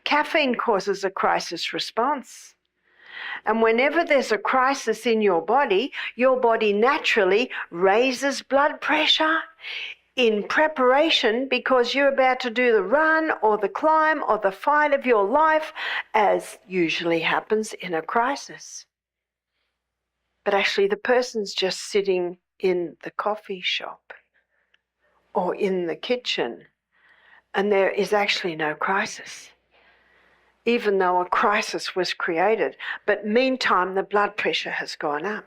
Caffeine causes a crisis response. And whenever there's a crisis in your body naturally raises blood pressure in preparation because you're about to do the run or the climb or the fight of your life, as usually happens in a crisis. But actually the person's just sitting in the coffee shop or in the kitchen, and there is actually no crisis, even though a crisis was created. But meantime, the blood pressure has gone up.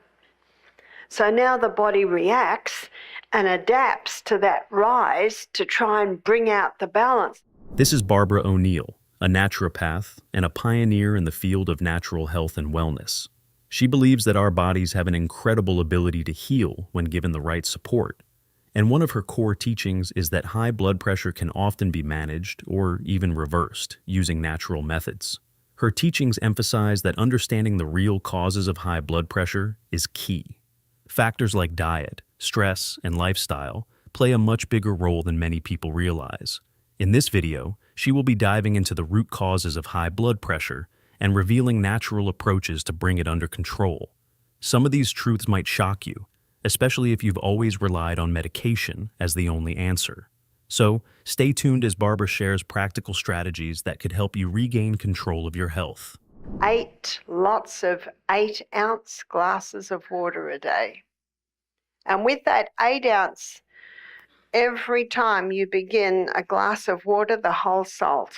So now the body reacts and adapts to that rise to try and bring out the balance. This is Barbara O'Neill, a naturopath and a pioneer in the field of natural health and wellness. She believes that our bodies have an incredible ability to heal when given the right support. And one of her core teachings is that high blood pressure can often be managed or even reversed using natural methods. Her teachings emphasize that understanding the real causes of high blood pressure is key. Factors like diet, stress, and lifestyle play a much bigger role than many people realize. In this video, she will be diving into the root causes of high blood pressure and revealing natural approaches to bring it under control. Some of these truths might shock you, especially if you've always relied on medication as the only answer. So, stay tuned as Barbara shares practical strategies that could help you regain control of your health. 8 lots of 8-ounce glasses of water a day. And with that 8-ounce, every time you begin a glass of water, the whole salt.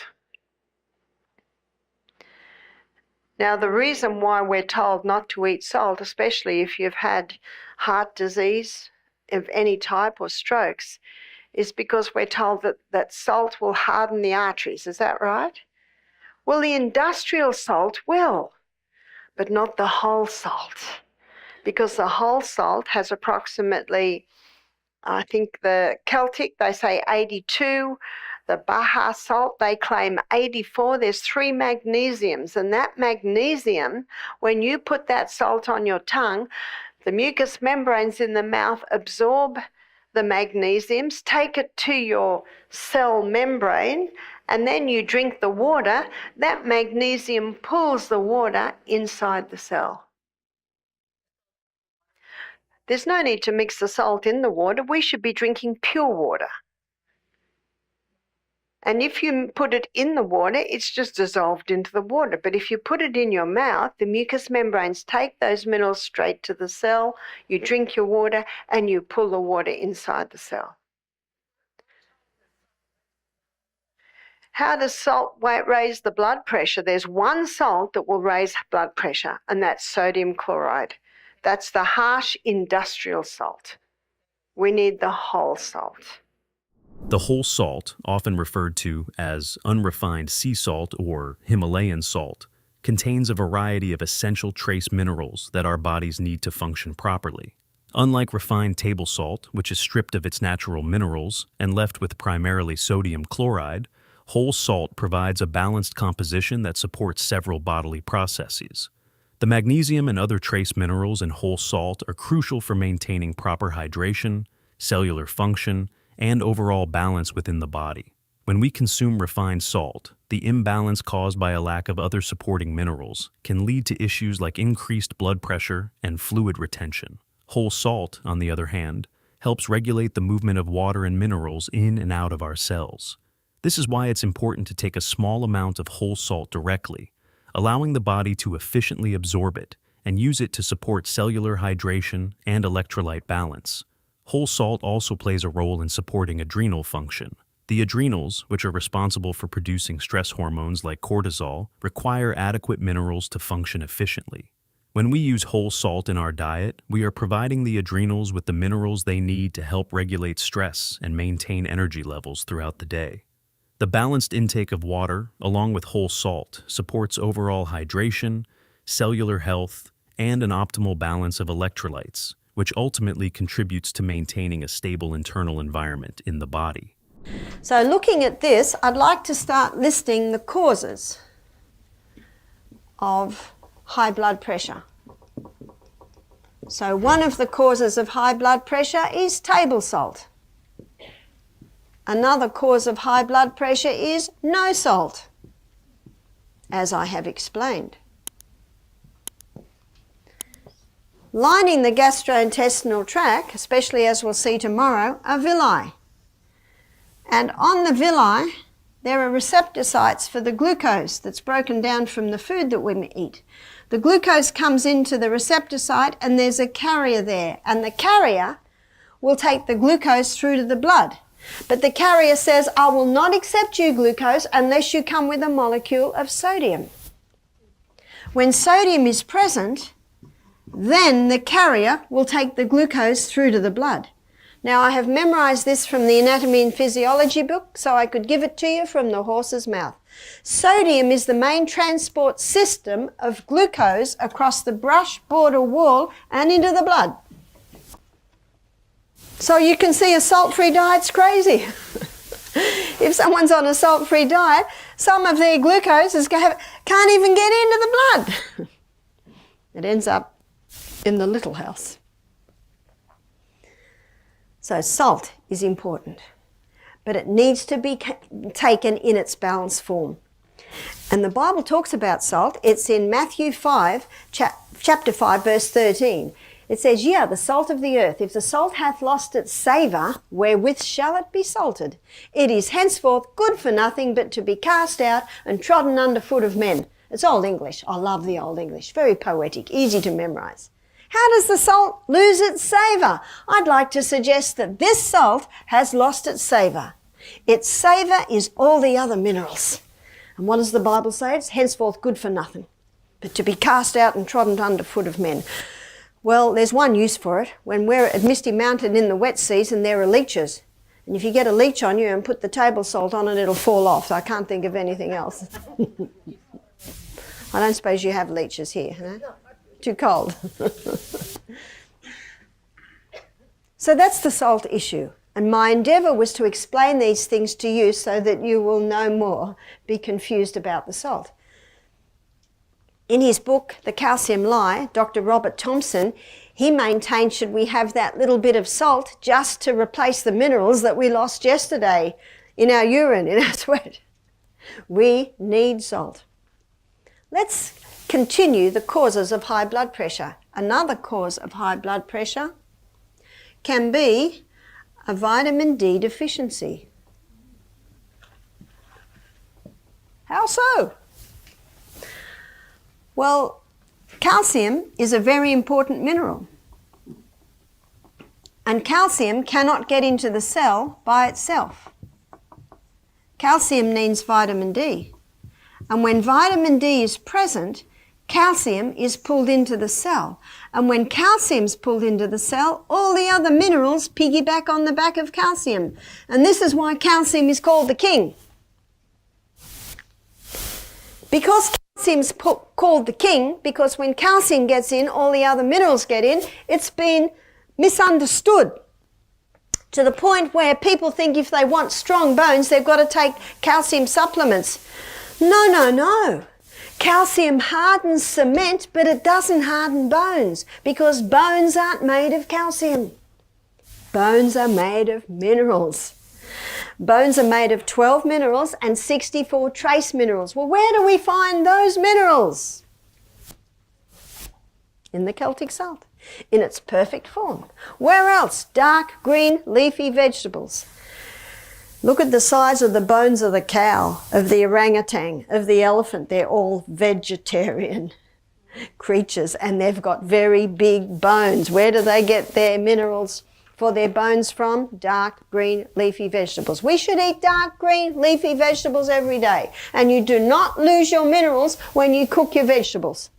Now, the reason why we're told not to eat salt, especially if you've had heart disease of any type or strokes, is because we're told that salt will harden the arteries. Is that right? Well, the industrial salt will, but not the whole salt, because the whole salt has approximately, I think the Celtic, they say 82, the Baja salt, they claim 84. There's 3 magnesiums, and that magnesium, when you put that salt on your tongue, the mucous membranes in the mouth absorb the magnesiums, take it to your cell membrane, and then you drink the water. That magnesium pulls the water inside the cell. There's no need to mix the salt in the water. We should be drinking pure water. And if you put it in the water, it's just dissolved into the water. But if you put it in your mouth, the mucous membranes take those minerals straight to the cell, you drink your water, and you pull the water inside the cell. How does salt raise the blood pressure? There's one salt that will raise blood pressure, and that's sodium chloride. That's the harsh industrial salt. We need the whole salt. The whole salt, often referred to as unrefined sea salt or Himalayan salt, contains a variety of essential trace minerals that our bodies need to function properly. Unlike refined table salt, which is stripped of its natural minerals and left with primarily sodium chloride, whole salt provides a balanced composition that supports several bodily processes. The magnesium and other trace minerals in whole salt are crucial for maintaining proper hydration, cellular function, and overall balance within the body. When we consume refined salt, the imbalance caused by a lack of other supporting minerals can lead to issues like increased blood pressure and fluid retention. Whole salt, on the other hand, helps regulate the movement of water and minerals in and out of our cells. This is why it's important to take a small amount of whole salt directly, allowing the body to efficiently absorb it and use it to support cellular hydration and electrolyte balance. Whole salt also plays a role in supporting adrenal function. The adrenals, which are responsible for producing stress hormones like cortisol, require adequate minerals to function efficiently. When we use whole salt in our diet, we are providing the adrenals with the minerals they need to help regulate stress and maintain energy levels throughout the day. The balanced intake of water, along with whole salt, supports overall hydration, cellular health, and an optimal balance of electrolytes, which ultimately contributes to maintaining a stable internal environment in the body. So looking at this, I'd like to start listing the causes of high blood pressure. So one of the causes of high blood pressure is table salt. Another cause of high blood pressure is no salt. as I have explained. Lining the gastrointestinal tract, especially as we'll see tomorrow, are villi. And on the villi, there are receptor sites for the glucose that's broken down from the food that we eat. The glucose comes into the receptor site and there's a carrier there. And the carrier will take the glucose through to the blood. But the carrier says, I will not accept you, glucose, unless you come with a molecule of sodium. When sodium is present, then the carrier will take the glucose through to the blood. Now, I have memorized this from the Anatomy and Physiology book, so I could give it to you from the horse's mouth. Sodium is the main transport system of glucose across the brush border wall and into the blood. So you can see a salt-free diet's crazy. If someone's on a salt-free diet, some of their glucose can't even get into the blood. It ends up in the little house. So salt is important, but it needs to be taken in its balanced form. And the Bible talks about salt. It's in Matthew 5, chapter 5, verse 13. It says, Ye are the salt of the earth. If the salt hath lost its savour, wherewith shall it be salted? It is henceforth good for nothing but to be cast out and trodden under foot of men. It's Old English. I love the Old English. Very poetic, easy to memorise. How does the salt lose its savour? I'd like to suggest that this salt has lost its savour. Its savour is all the other minerals. And what does the Bible say? It's henceforth good for nothing, but to be cast out and trodden under foot of men. Well, there's one use for it. When we're at Misty Mountain in the wet season, there are leeches. And if you get a leech on you and put the table salt on it, it'll fall off. I can't think of anything else. I don't suppose you have leeches here, no? Too cold. So that's the salt issue. And my endeavour was to explain these things to you so that you will no more be confused about the salt. In his book, The Calcium Lie, Dr. Robert Thompson, he maintained should we have that little bit of salt just to replace the minerals that we lost yesterday in our urine, in our sweat. We need salt. Let's continue the causes of high blood pressure. Another cause of high blood pressure can be a vitamin D deficiency. How so? Well, calcium is a very important mineral. And calcium cannot get into the cell by itself. Calcium needs vitamin D. And when vitamin D is present, calcium is pulled into the cell. And when calcium's pulled into the cell, all the other minerals piggyback on the back of calcium. And this is why calcium is called the king. Because calcium's called the king, because when calcium gets in, all the other minerals get in, it's been misunderstood to the point where people think if they want strong bones, they've got to take calcium supplements. No. Calcium hardens cement, but it doesn't harden bones because bones aren't made of calcium. Bones are made of minerals. Bones are made of 12 minerals and 64 trace minerals. Well, where do we find those minerals? In the Celtic salt, in its perfect form. Where else? Dark green leafy vegetables. Look at the size of the bones of the cow, of the orangutan, of the elephant. They're all vegetarian creatures and they've got very big bones. Where do they get their minerals for their bones from? Dark green leafy vegetables. We should eat dark green leafy vegetables every day. And you do not lose your minerals when you cook your vegetables.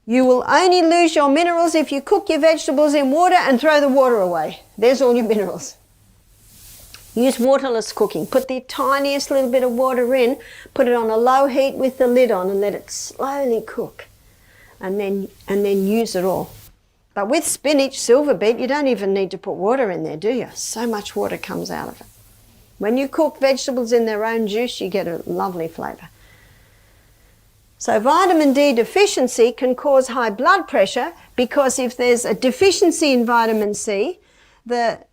You will only lose your minerals if you cook your vegetables in water and throw the water away. There's all your minerals. Use waterless cooking. Put the tiniest little bit of water in, put it on a low heat with the lid on and let it slowly cook. And then use it all. But with spinach, silver beet, you don't even need to put water in there, do you? So much water comes out of it. When you cook vegetables in their own juice, you get a lovely flavour. So vitamin D deficiency can cause high blood pressure because if there's a deficiency in vitamin C, the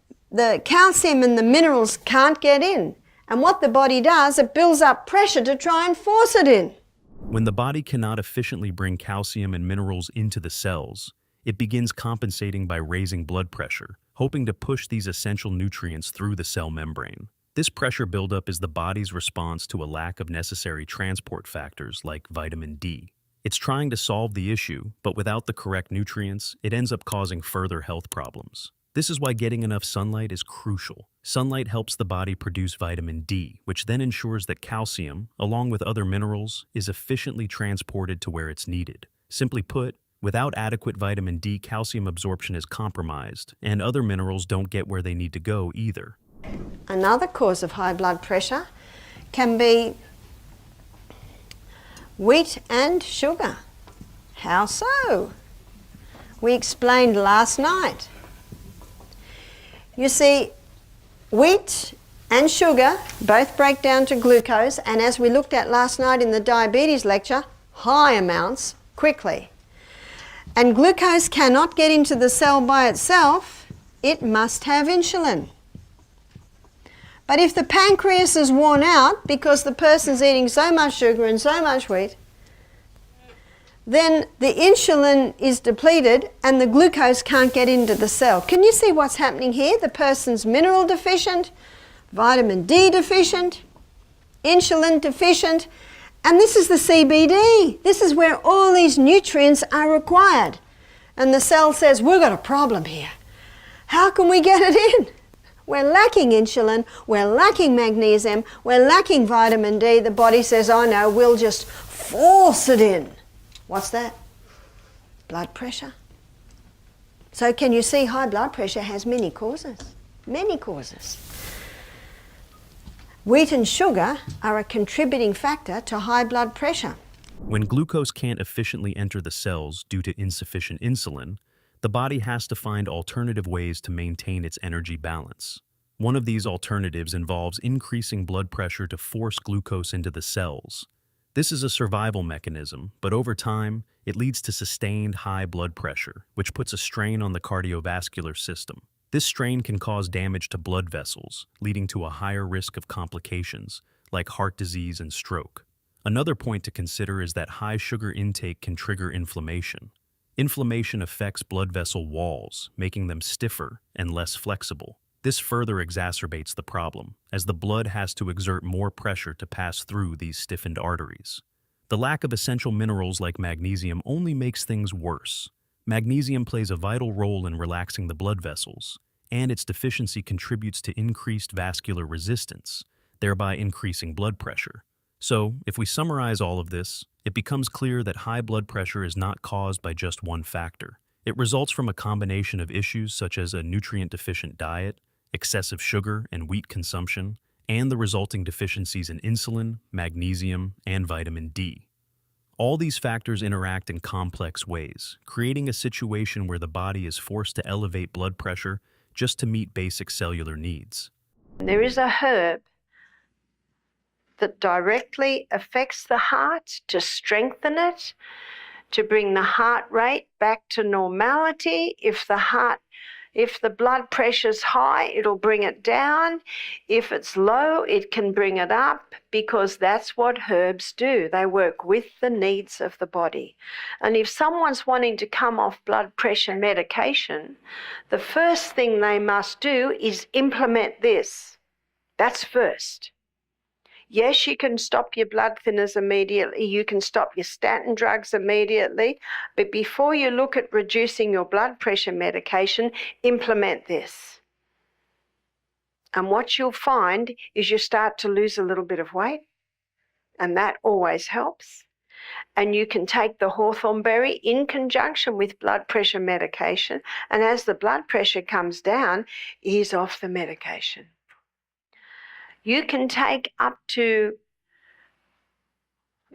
calcium and the minerals can't get in. And what the body does, it builds up pressure to try and force it in. When the body cannot efficiently bring calcium and minerals into the cells, it begins compensating by raising blood pressure, hoping to push these essential nutrients through the cell membrane. This pressure buildup is the body's response to a lack of necessary transport factors like vitamin D. It's trying to solve the issue, but without the correct nutrients, it ends up causing further health problems. This is why getting enough sunlight is crucial. Sunlight helps the body produce vitamin D, which then ensures that calcium, along with other minerals, is efficiently transported to where it's needed. Simply put, without adequate vitamin D, calcium absorption is compromised, and other minerals don't get where they need to go either. Another cause of high blood pressure can be wheat and sugar. How so? We explained last night. You see, wheat and sugar both break down to glucose, and as we looked at last night in the diabetes lecture, high amounts quickly. And glucose cannot get into the cell by itself, it must have insulin. But if the pancreas is worn out because the person's eating so much sugar and so much wheat, then the insulin is depleted and the glucose can't get into the cell. Can you see what's happening here? The person's mineral deficient, vitamin D deficient, insulin deficient, and this is the CBD. This is where all these nutrients are required. And the cell says, we've got a problem here. How can we get it in? We're lacking insulin, we're lacking magnesium, we're lacking vitamin D. The body says, oh no, we'll just force it in. What's that? Blood pressure. So can you see high blood pressure has many causes? Many causes. Wheat and sugar are a contributing factor to high blood pressure. When glucose can't efficiently enter the cells due to insufficient insulin, the body has to find alternative ways to maintain its energy balance. One of these alternatives involves increasing blood pressure to force glucose into the cells. This is a survival mechanism, but over time, it leads to sustained high blood pressure, which puts a strain on the cardiovascular system. This strain can cause damage to blood vessels, leading to a higher risk of complications, like heart disease and stroke. Another point to consider is that high sugar intake can trigger inflammation. Inflammation affects blood vessel walls, making them stiffer and less flexible. This further exacerbates the problem, as the blood has to exert more pressure to pass through these stiffened arteries. The lack of essential minerals like magnesium only makes things worse. Magnesium plays a vital role in relaxing the blood vessels, and its deficiency contributes to increased vascular resistance, thereby increasing blood pressure. So, if we summarize all of this, it becomes clear that high blood pressure is not caused by just one factor. It results from a combination of issues such as a nutrient-deficient diet, excessive sugar and wheat consumption, and the resulting deficiencies in insulin, magnesium, and vitamin D. All these factors interact in complex ways, creating a situation where the body is forced to elevate blood pressure just to meet basic cellular needs. There is a herb that directly affects the heart to strengthen it, to bring the heart rate back to normality. If the blood pressure's high, it'll bring it down. If it's low, it can bring it up, because that's what herbs do. They work with the needs of the body. And if someone's wanting to come off blood pressure medication, the first thing they must do is implement this. That's first. Yes, you can stop your blood thinners immediately. You can stop your statin drugs immediately. But before you look at reducing your blood pressure medication, implement this. And what you'll find is you start to lose a little bit of weight, and that always helps. And you can take the hawthorn berry in conjunction with blood pressure medication, and as the blood pressure comes down, ease off the medication. You can take up to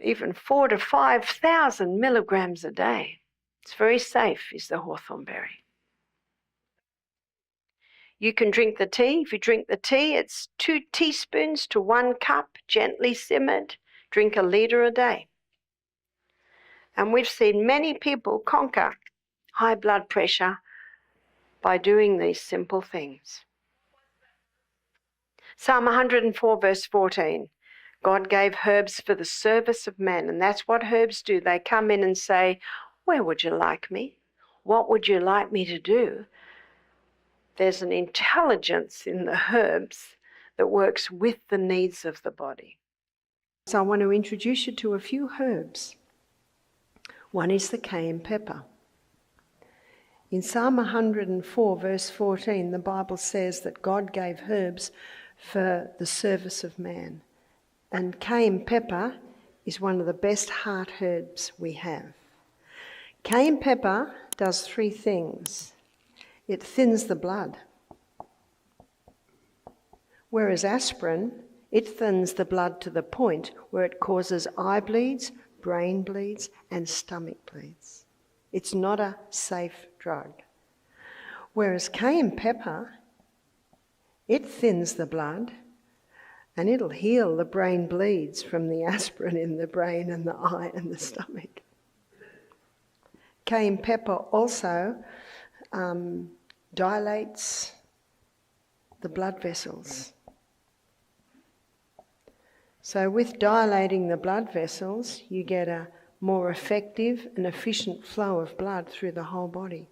even 4,000 to 5,000 milligrams a day. It's very safe, is the hawthorn berry. You can drink the tea. If you drink the tea, it's 2 teaspoons to 1 cup, gently simmered. Drink 1 litre a day. And we've seen many people conquer high blood pressure by doing these simple things. Psalm 104 verse 14. God gave herbs for the service of man, and that's what herbs do. They come in and say, where would you like me? What would you like me to do? There's an intelligence in the herbs that works with the needs of the body. So I want to introduce you to a few herbs. One is the cayenne pepper. In Psalm 104 verse 14, the Bible says that God gave herbs for the service of man. And cayenne pepper is one of the best heart herbs we have. Cayenne pepper does three things. It thins the blood. Whereas aspirin, it thins the blood to the point where it causes eye bleeds, brain bleeds, and stomach bleeds. It's not a safe drug. Whereas cayenne pepper, it thins the blood and it'll heal the brain bleeds from the aspirin in the brain and the eye and the stomach. Cayenne pepper also dilates the blood vessels. So with dilating the blood vessels, you get a more effective and efficient flow of blood through the whole body.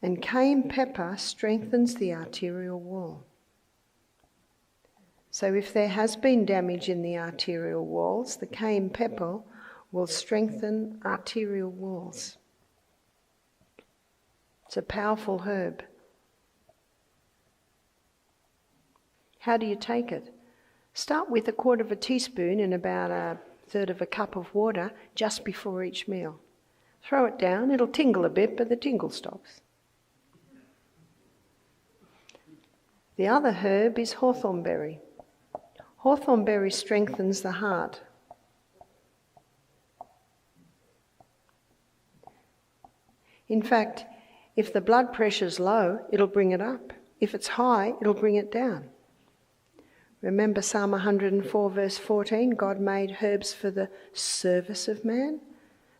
And cayenne pepper strengthens the arterial wall. So if there has been damage in the arterial walls, the cayenne pepper will strengthen arterial walls. It's a powerful herb. How do you take it? Start with 1/4 teaspoon in about 1/3 cup of water just before each meal. Throw it down, it'll tingle a bit, but the tingle stops. The other herb is hawthorn berry. Hawthorn berry strengthens the heart. In fact, if the blood pressure's low, it'll bring it up. If it's high, it'll bring it down. Remember Psalm 104 verse 14, God made herbs for the service of man.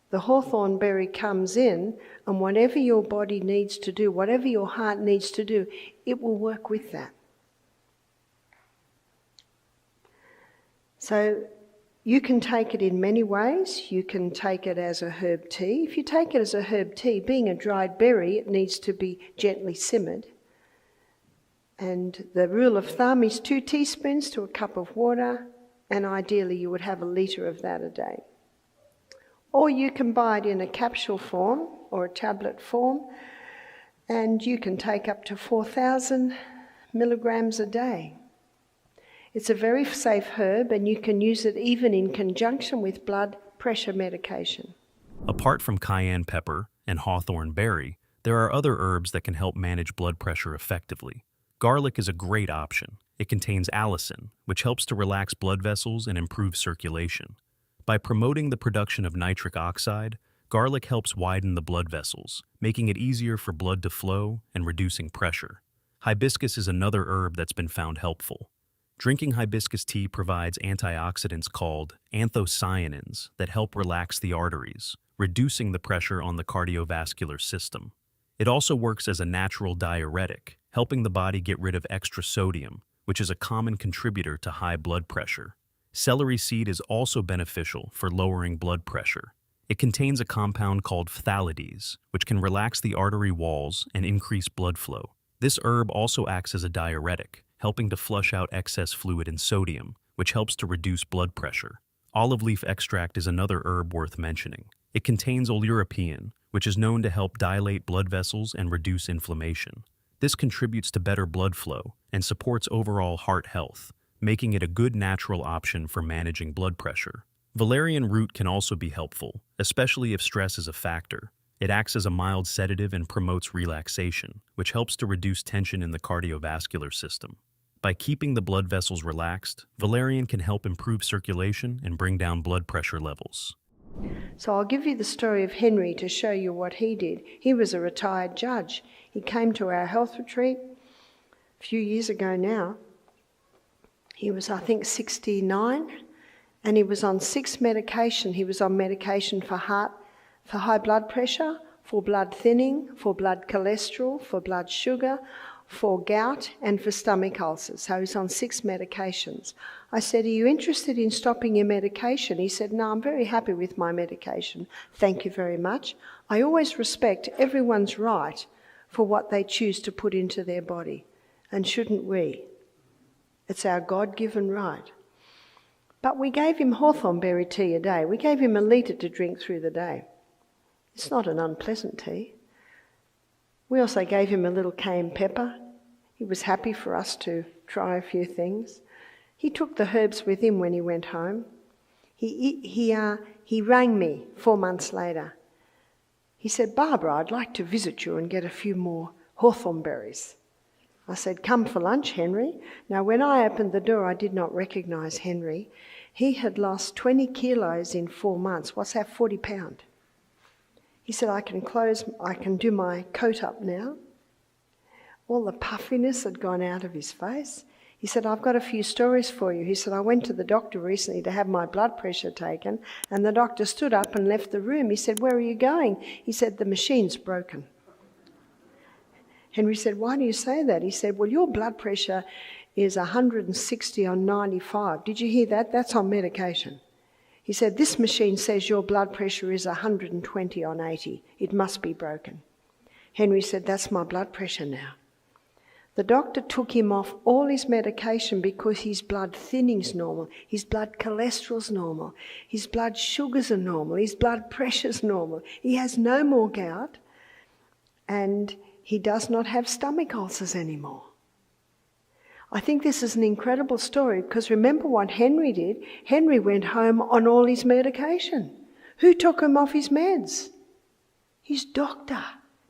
The hawthorn berry comes in, and whatever your body needs to do, whatever your heart needs to do, it will work with that. So you can take it in many ways. You can take it as a herb tea. If you take it as a herb tea, being a dried berry, it needs to be gently simmered. And the rule of thumb is 2 teaspoons to a cup of water, and ideally you would have 1 litre of that a day. Or you can buy it in a capsule form or a tablet form, and you can take up to 4,000 milligrams a day. It's a very safe herb, and you can use it even in conjunction with blood pressure medication. Apart from cayenne pepper and hawthorn berry, there are other herbs that can help manage blood pressure effectively. Garlic is a great option. It contains allicin, which helps to relax blood vessels and improve circulation. By promoting the production of nitric oxide, garlic helps widen the blood vessels, making it easier for blood to flow and reducing pressure. Hibiscus is another herb that's been found helpful. Drinking hibiscus tea provides antioxidants called anthocyanins that help relax the arteries, reducing the pressure on the cardiovascular system. It also works as a natural diuretic, helping the body get rid of extra sodium, which is a common contributor to high blood pressure. Celery seed is also beneficial for lowering blood pressure. It contains a compound called phthalides, which can relax the artery walls and increase blood flow. This herb also acts as a diuretic, helping to flush out excess fluid and sodium, which helps to reduce blood pressure. Olive leaf extract is another herb worth mentioning. It contains oleuropein, which is known to help dilate blood vessels and reduce inflammation. This contributes to better blood flow and supports overall heart health, making it a good natural option for managing blood pressure. Valerian root can also be helpful, especially if stress is a factor. It acts as a mild sedative and promotes relaxation, which helps to reduce tension in the cardiovascular system. By keeping the blood vessels relaxed, valerian can help improve circulation and bring down blood pressure levels. So I'll give you the story of Henry to show you what he did. He was a retired judge. He came to our health retreat a few years ago now. He was, I think, 69, and he was on 6 medication. He was on medication for high blood pressure, for blood thinning, for blood cholesterol, for blood sugar, for gout and for stomach ulcers. So he's on 6 medications. I said, are you interested in stopping your medication? He said, no, I'm very happy with my medication. Thank you very much. I always respect everyone's right for what they choose to put into their body. And shouldn't we? It's our God-given right. But we gave him hawthorn berry tea a day. We gave him a litre to drink through the day. It's not an unpleasant tea. We also gave him a little cayenne pepper. He was happy for us to try a few things. He took the herbs with him when he went home. He rang me 4 months later. He said, Barbara, I'd like to visit you and get a few more hawthorn berries. I said, come for lunch, Henry. Now, when I opened the door, I did not recognise Henry. He had lost 20 kilos in 4 months. What's that, 40 pounds? He said, I can do my coat up now. All the puffiness had gone out of his face. He said, I've got a few stories for you. He said, I went to the doctor recently to have my blood pressure taken, and the doctor stood up and left the room. He said, where are you going? He said, the machine's broken. Henry said, why do you say that? He said, well, your blood pressure is 160 on 95. Did you hear that? That's on medication. He said, this machine says your blood pressure is 120 on 80. It must be broken. Henry said, that's my blood pressure now. The doctor took him off all his medication because his blood thinning's normal, his blood cholesterol's normal, his blood sugars are normal, his blood pressure's normal. He has no more gout and he does not have stomach ulcers anymore. I think this is an incredible story because remember what Henry did? Henry went home on all his medication. Who took him off his meds? His doctor.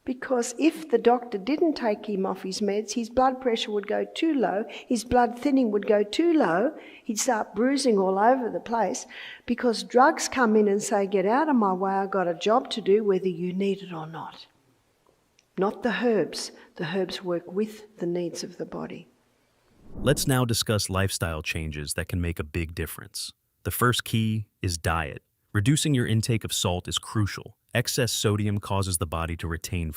Because if the doctor didn't take him off his meds, his blood pressure would go too low, his blood thinning would go too low, he'd start bruising all over the place because drugs come in and say, get out of my way, I've got a job to do whether you need it or not. Not the herbs. The herbs work with the needs of the body. Let's now discuss lifestyle changes that can make a big difference. The first key is diet. Reducing your intake of salt is crucial. Excess sodium causes the body to retain